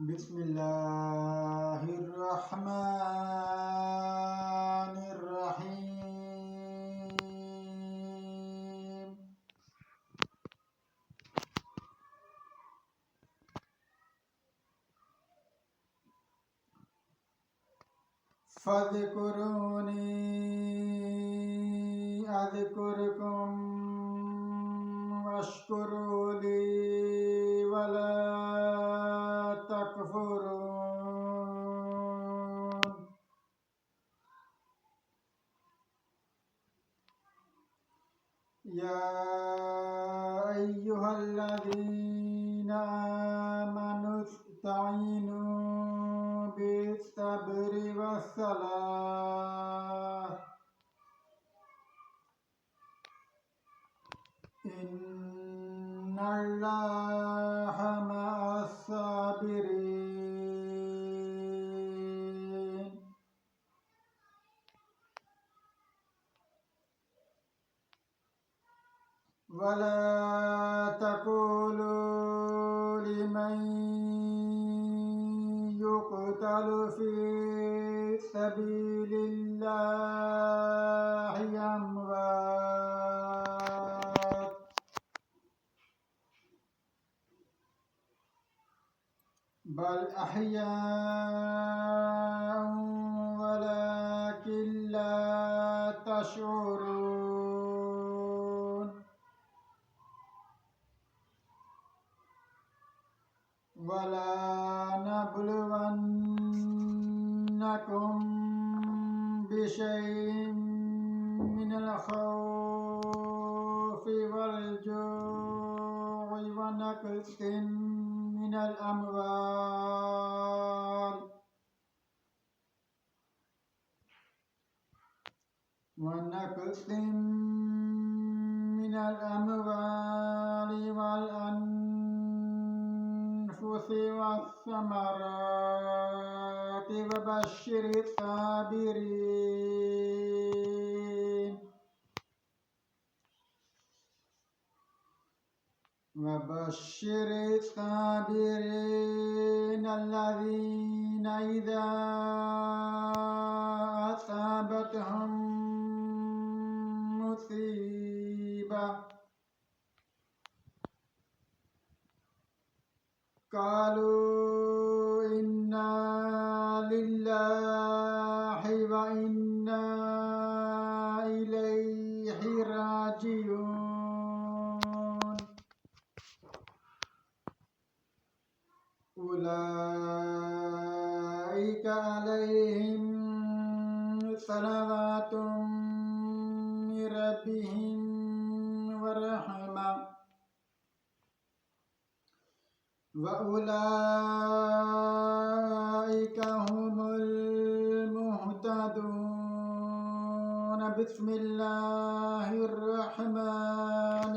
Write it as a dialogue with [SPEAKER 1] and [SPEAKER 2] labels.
[SPEAKER 1] بسم الله الرحمن الرحيم. فاذكروني أذكركم واشكروا لي ولا تكفرون. يا أيها الذين آمنوا استعينوا بالصبر والصلاة إن الله مع الصابرين. ولا تقولوا لمن يقتل في سبيل الله أموات بل أحياء ولكن لا تشعرون. ولا نبلونكم بشيء من الخوف والجوع ونقص من الأموال والأنفس والثمرات وبشر الصابرين. الذين إذا أصابتهم مصيبة قالوا إنا لله وإنا إليه راجعون. أولئك عليهم صلوات من ربهم ورحمة وأولئك هم المهتدون. بسم الله الرحمن